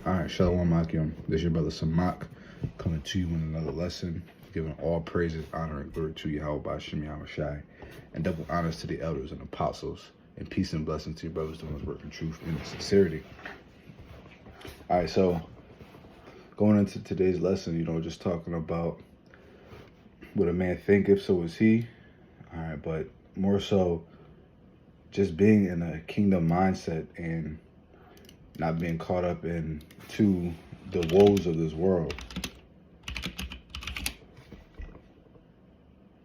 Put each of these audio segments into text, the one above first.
All right, Shalom Akim. This is your brother Samak coming to you with another lesson, giving all praises, honor, and glory to Yahweh Bashim Yahushai, and double honors to the elders and apostles, and peace and blessings to your brothers doing this work in truth and in sincerity. All right, so going into today's lesson, just talking about what a man thinketh, so is he. All right, but more so just being in a kingdom mindset and not being caught up into the woes of this world,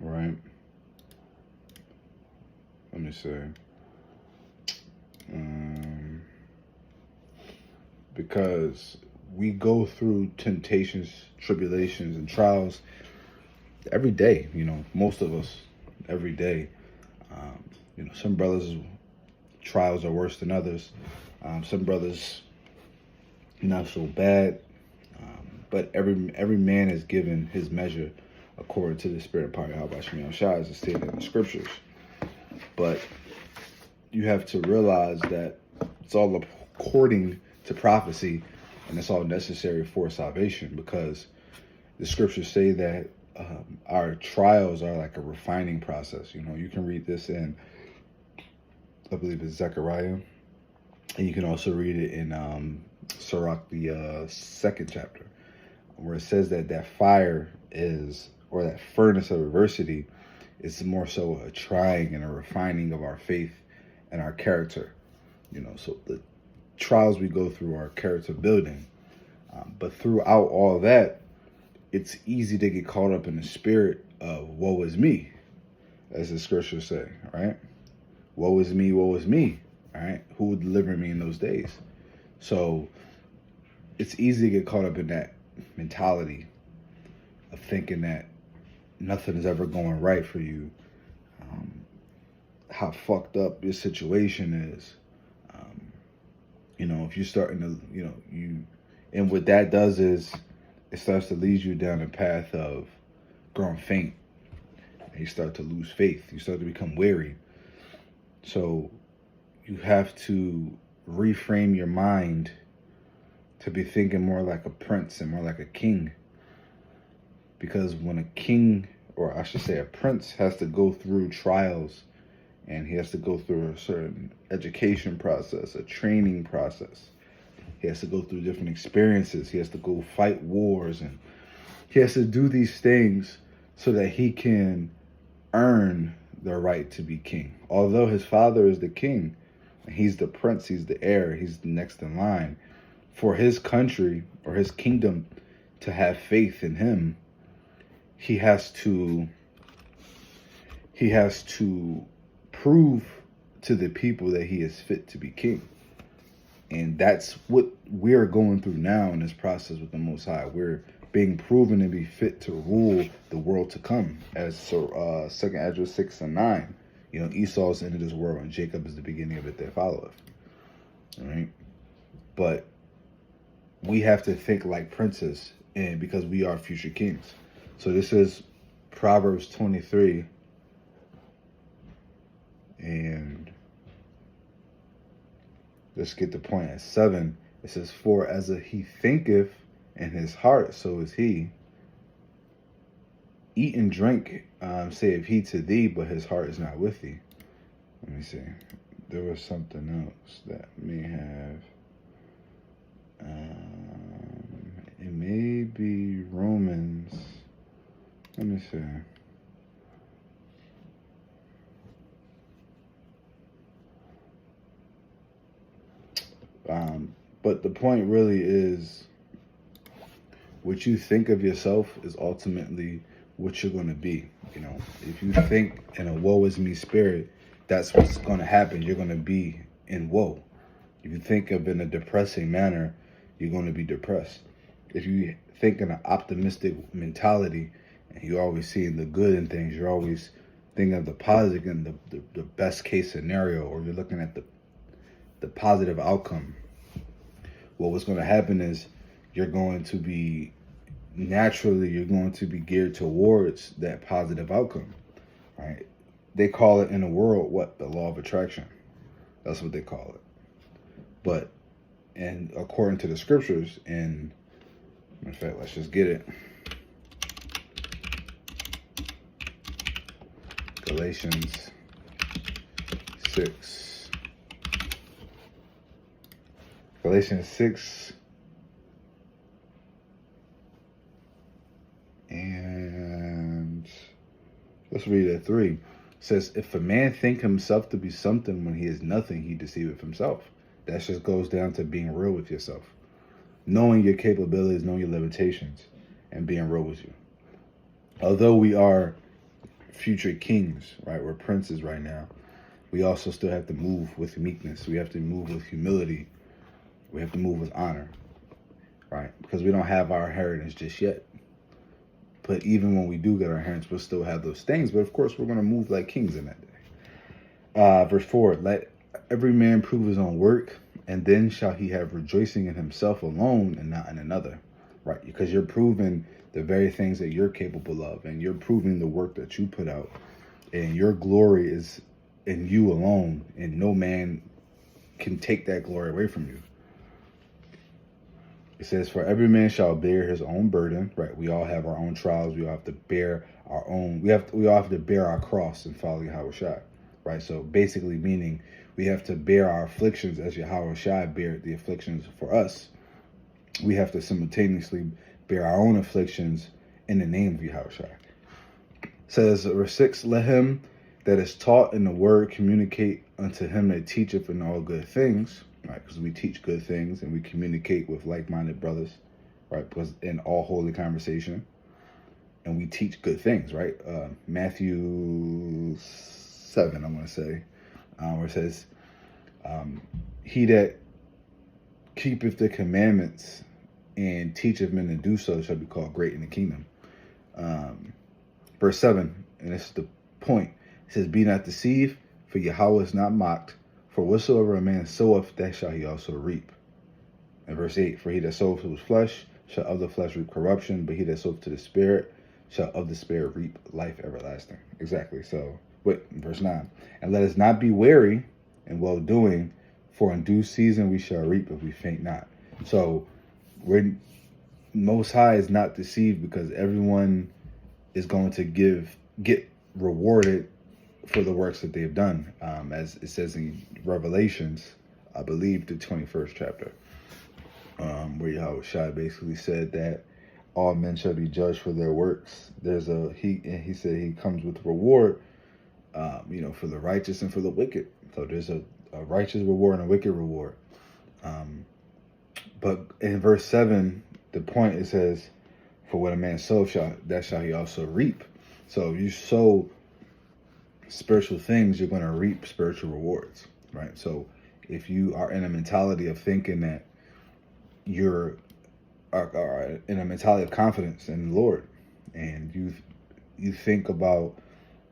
right? Let me see. Because we go through temptations, tribulations, and trials every day, most of us every day. Some brothers' trials are worse than others. Some brothers not so bad, but every man is given his measure according to the spirit of power, how Bashim Yahushai is stated in the scriptures. But you have to realize that it's all according to prophecy, and it's all necessary for salvation, because the scriptures say that our trials are like a refining process. You can read this in, I believe it's Zechariah, and you can also read it in Sirach, the second chapter, where it says that fire is, or that furnace of adversity is more so a trying and a refining of our faith and our character. So the trials we go through are character building. But throughout all that, it's easy to get caught up in the spirit of woe is me, as the scriptures say, right? Woe is me, all right? Who would deliver me in those days? So it's easy to get caught up in that mentality of thinking that nothing is ever going right for you, how fucked up your situation is. If you're starting to, and what that does is it starts to lead you down a path of growing faint. And you start to lose faith. You start to become weary. So you have to reframe your mind to be thinking more like a prince and more like a king. Because when a king, or I should say a prince, has to go through trials, and he has to go through a certain education process, a training process. He has to go through different experiences. He has to go fight wars, and he has to do these things so that he can earn the right to be king. Although his father is the king, he's the prince, he's the heir, he's the next in line. For his country or his kingdom to have faith in him, he has to prove to the people that he is fit to be king. And that's what we're going through now in this process with the Most High. We're being proven to be fit to rule the world to come, as 2nd Ezra 6 and 9. Esau is the end of this world, and Jacob is the beginning of it that followeth. All right? But we have to think like princes, and because we are future kings. So this is Proverbs 23, and let's get the point. At 7, it says, "For as he thinketh in his heart, so is he. Eat and drink, saith he to thee, but his heart is not with thee." Let me see. There was something else that may have. It may be Romans. Let me see. But the point really is, what you think of yourself is ultimately what you're going to be. If you think in a woe is me spirit, that's what's going to happen. You're going to be in woe. If you think of in a depressing manner, you're going to be depressed. If you think in an optimistic mentality, and you're always seeing the good in things, you're always thinking of the positive and the best case scenario, or you're looking at the positive outcome, well, what's going to happen is you're going to be geared towards that positive outcome, right? They call it in the world, the law of attraction. That's what they call it. But and according to the scriptures. And in fact, let's just get it. Galatians 6. Galatians 6 and let's read at 3. It says, if a man think himself to be something when he is nothing, he deceiveth himself. That just goes down to being real with yourself. Knowing your capabilities, knowing your limitations, and being real with you. Although we are future kings, right? We're princes right now. We also still have to move with meekness. We have to move with humility. We have to move with honor, right? Because we don't have our inheritance just yet. But even when we do get our inheritance, we'll still have those things. But of course, we're going to move like kings in that day. Verse 4, let every man prove his own work, and then shall he have rejoicing in himself alone and not in another, right? Because you're proving the very things that you're capable of, and you're proving the work that you put out, and your glory is in you alone, and no man can take that glory away from you. It says, for every man shall bear his own burden, right? We all have our own trials. We all have to bear our own, we all have to bear our cross and follow Yahushua, right? So basically meaning we have to bear our afflictions as Yahushua bared the afflictions for us. We have to simultaneously bear our own afflictions in the name of Yahushua. It says, verse 6, let him that is taught in the word communicate unto him that teacheth in all good things, right? Because we teach good things and we communicate with like-minded brothers, right? Because in all holy conversation, and we teach good things, right? Matthew 7, I'm going to say, where it says, he that keepeth the commandments and teacheth men to do so shall be called great in the kingdom. Verse 7, and this is the point. It says, be not deceived, for Yahweh is not mocked. For whatsoever a man soweth, that shall he also reap. And verse 8, for he that soweth to his flesh shall of the flesh reap corruption, but he that soweth to the Spirit shall of the Spirit reap life everlasting. Exactly. So, verse 9, and let us not be weary in well-doing, for in due season we shall reap if we faint not. So, we're Most High is not deceived, because everyone is going to get rewarded for the works that they've done, as it says in Revelations, I believe the 21st chapter, where Yahushua basically said that all men shall be judged for their works. He said he comes with reward, for the righteous and for the wicked. So there's a righteous reward and a wicked reward. But in verse 7, the point, it says, for what a man sows, that shall he also reap. So if you sow spiritual things, you're going to reap spiritual rewards, right? So if you are in a mentality of thinking that you're in a mentality of confidence in the Lord, and you think about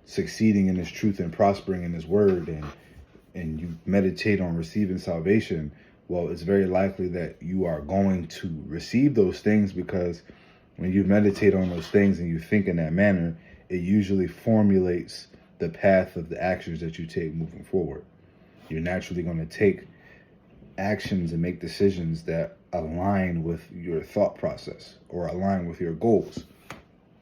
succeeding in His truth and prospering in His word, and you meditate on receiving salvation, well, it's very likely that you are going to receive those things, because when you meditate on those things and you think in that manner, it usually formulates the path of the actions that you take moving forward. You're naturally going to take actions and make decisions that align with your thought process or align with your goals,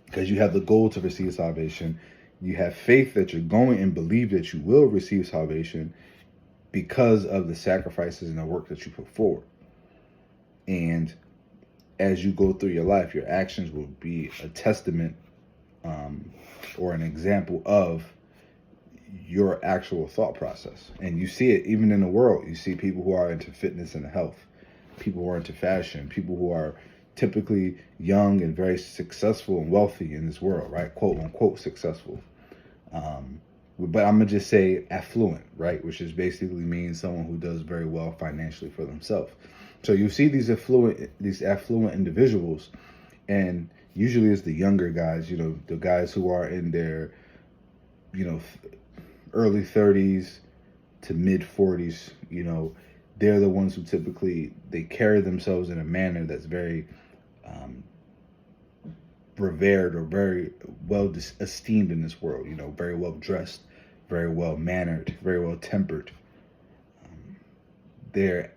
because you have the goal to receive salvation. You have faith that you're going and believe that you will receive salvation because of the sacrifices and the work that you put forward. And as you go through your life, your actions will be a testament or an example of your actual thought process. And you see it even in the world. You see people who are into fitness and health, people who are into fashion, people who are typically young and very successful and wealthy in this world, right? Quote unquote successful. But I'm going to just say affluent, right? Which is basically means someone who does very well financially for themselves. So you see these affluent individuals, and usually it's the younger guys, the guys who are in their, early 30s to mid 40s, they're the ones who typically, they carry themselves in a manner that's very revered or very well esteemed in this world, very well dressed, very well mannered, very well tempered. They're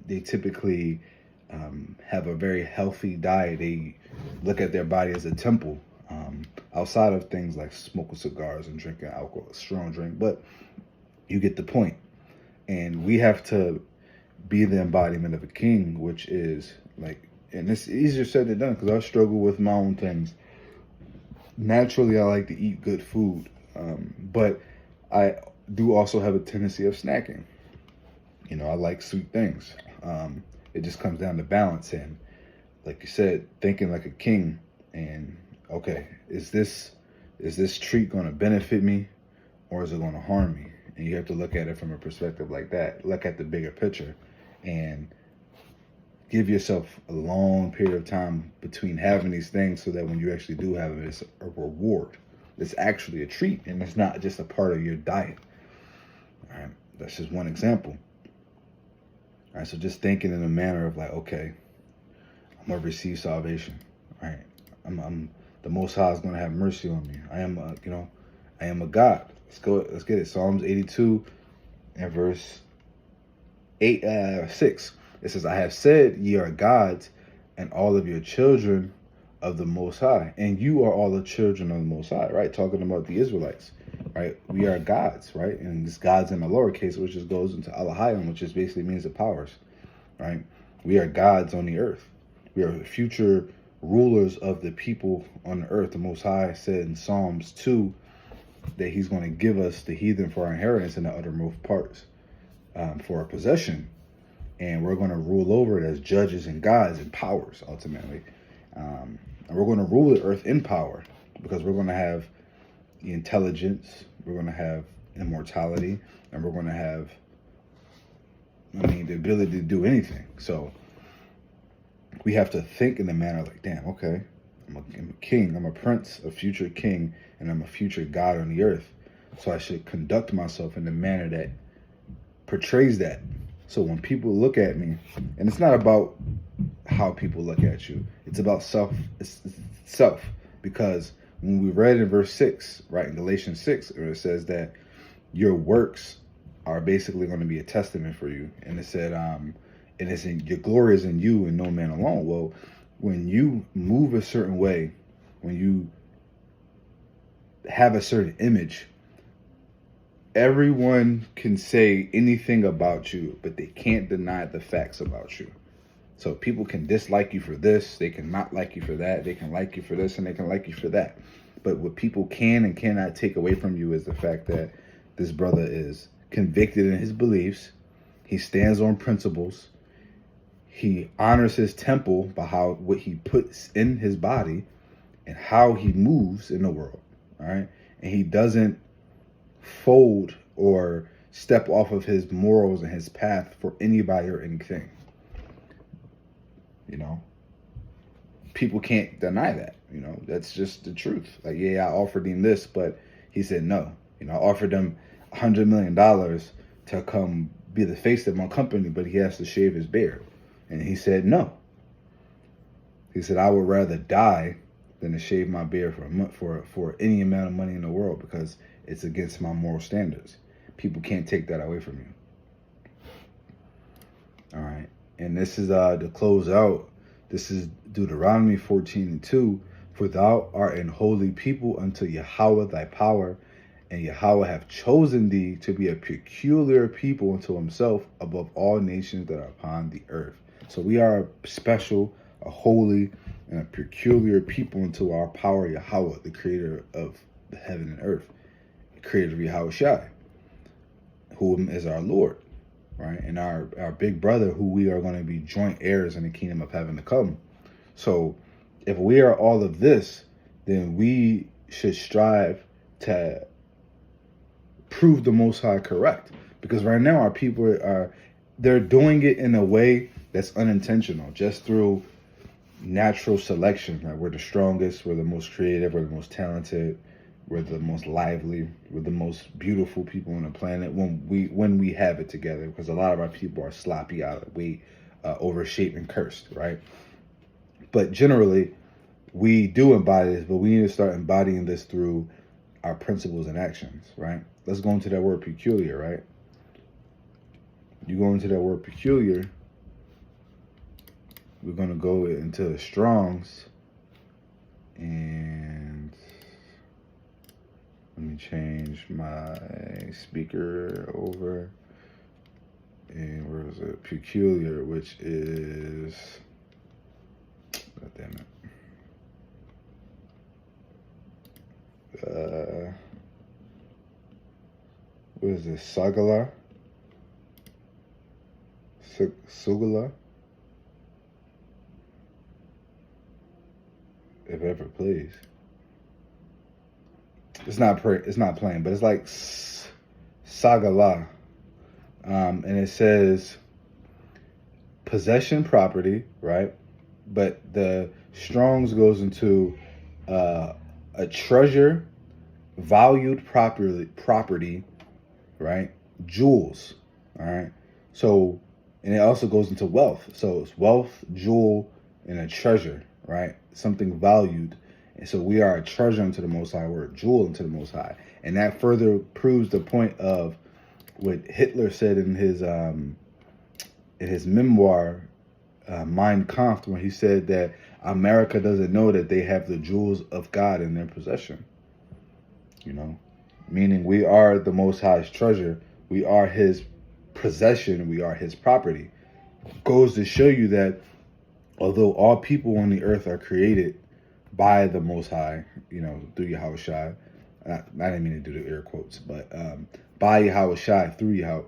they typically have a very healthy diet. They look at their body as a temple, outside of things like smoking cigars and drinking alcohol, strong drink. But you get the point. And we have to be the embodiment of a king, which is like, and it's easier said than done because I struggle with my own things. Naturally, I like to eat good food, but I do also have a tendency of snacking. I like sweet things. It just comes down to balance and, like you said, thinking like a king. And okay, is this treat going to benefit me, or is it going to harm me? And you have to look at it from a perspective like that. Look at the bigger picture, and give yourself a long period of time between having these things, so that when you actually do have it, it's a reward. It's actually a treat, and it's not just a part of your diet. All right, that's just one example. All right, so just thinking in a manner of like, okay, I'm gonna receive salvation. All right, I'm the Most High is gonna have mercy on me. I am, I am a God. Let's go. Let's get it. Psalms 82 and verse 6. It says, "I have said, ye are gods, and all of your children of the Most High, and you are all the children of the Most High." Right, talking about the Israelites. Right, we are gods. Right, and this gods in the lowercase, which just goes into Elohim, which just basically means the powers. Right, we are gods on the earth. We are future rulers of the people on the earth. The Most High said in Psalms 2 that He's going to give us the heathen for our inheritance in the uttermost parts, for our possession. And we're going to rule over it as judges and gods and powers, ultimately. And we're going to rule the earth in power, because we're going to have the intelligence, we're going to have immortality, and we're going to have, the ability to do anything. So we have to think in the manner like, damn, okay, I'm a king, I'm a prince, a future king, and I'm a future God on the earth. So I should conduct myself in the manner that portrays that. So when people look at me, and it's not about how people look at you, it's about self. It's self. Because when we read in verse 6, right, in Galatians 6, where it says that your works are basically going to be a testament for you. And it said, and it's in your glory is in you and no man alone. Well, when you move a certain way, when you have a certain image, everyone can say anything about you, but they can't deny the facts about you. So people can dislike you for this, they can not like you for that, they can like you for this, and they can like you for that. But what people can and cannot take away from you is the fact that this brother is convicted in his beliefs. He stands on principles. He honors his temple by what he puts in his body and how he moves in the world. All right. And he doesn't fold or step off of his morals and his path for anybody or anything. People can't deny that. That's just the truth. Like, yeah, I offered him this, but he said no. I offered him $100 million to come be the face of my company, but he has to shave his beard. And he said no. He said, I would rather die than to shave my beard for any amount of money in the world, because it's against my moral standards. People can't take that away from you. All right. And this is to close out. This is Deuteronomy 14:2. For thou art an holy people unto Yahweh thy power, and Yahweh hath chosen thee to be a peculiar people unto himself above all nations that are upon the earth. So we are special, a holy, and a peculiar people unto our power, Yahweh, the creator of the heaven and earth, the creator of Yahweh Shai, who is our Lord, right? And our big brother, who we are going to be joint heirs in the kingdom of heaven to come. So if we are all of this, then we should strive to prove the Most High correct. Because right now our people they're doing it in a way that's unintentional, just through natural selection. Right? We're the strongest, we're the most creative, we're the most talented, we're the most lively, we're the most beautiful people on the planet when we have it together. Because a lot of our people are sloppy, out of weight, overshaped, and cursed, right? But generally, we do embody this, but we need to start embodying this through our principles and actions, right? Let's go into that word peculiar, right? You go into that word peculiar, we're going to go into the Strong's, and let me change my speaker over. And where is it? Peculiar, which is, God damn it. What is this? Sagala? Sugala? If it ever plays. It's not playing, but it's like Sagala. And it says possession property, right? But the Strong's goes into a treasure, valued property, right? Jewels, all right? So, and it also goes into wealth. So it's wealth, jewel, and a treasure, right? Something valued. And so we are a treasure unto the Most High. We're a jewel unto the Most High. And that further proves the point of what Hitler said in his memoir, Mein Kampf, when he said that America doesn't know that they have the jewels of God in their possession. You know, meaning we are the Most High's treasure. We are His possession. We are His property. Goes to show you that although all people on the earth are created by the Most High, you know, through Yahweh Shai, I didn't mean to do the air quotes, but by Yahweh Shai,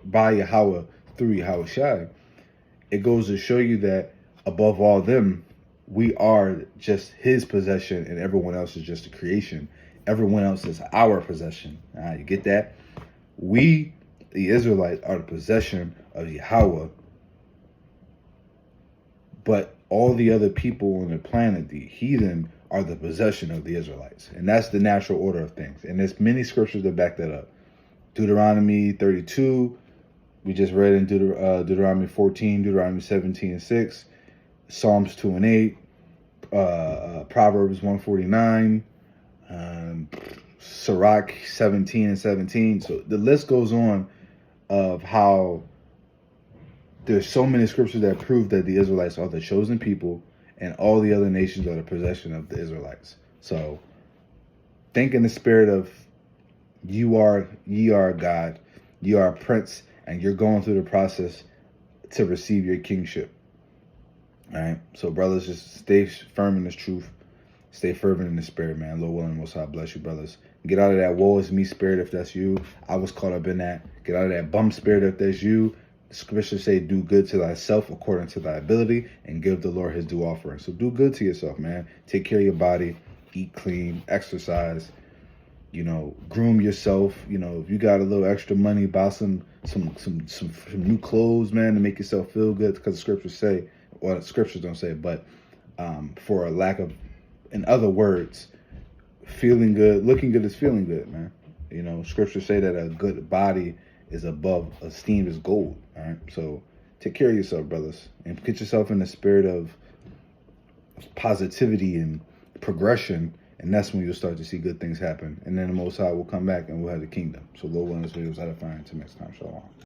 by Yahweh through Yahweh Shai, it goes to show you that above all them, we are just His possession, and everyone else is just a creation. Everyone else is our possession. You get that? We, the Israelites, are the possession of Yahweh, but all the other people on the planet, the heathen, are the possession of the Israelites. And that's the natural order of things. And there's many scriptures that back that up. Deuteronomy 32, we just read in Deuteronomy 14, Deuteronomy 17 and 6, Psalms 2 and 8, Proverbs 149, Sirach 17 and 17. So the list goes on of how there's so many scriptures that prove that the Israelites are the chosen people and all the other nations are the possession of the Israelites. So think in the spirit of ye are God, you are a prince, and you're going through the process to receive your kingship. All right. So brothers, just stay firm in this truth. Stay fervent in the spirit, man. Lord willing, Most High bless you, brothers. Get out of that woe is me spirit if that's you. I was caught up in that. Get out of that bum spirit if that's you. The scriptures say, do good to thyself according to thy ability and give the Lord his due offering. So do good to yourself, man. Take care of your body. Eat clean. Exercise. You know, groom yourself. You know, if you got a little extra money, buy some new clothes, man, to make yourself feel good, because the scriptures say, or the scriptures don't say, but for a lack of, in other words, feeling good, looking good is feeling good, man. You know, scriptures say that a good body is esteemed as gold. All right. So take care of yourself, brothers, and get yourself in the spirit of positivity and progression. And that's when you'll start to see good things happen. And then the Most High will come back and we'll have the kingdom. So Lord willing, this video is edifying. Until next time, shalom.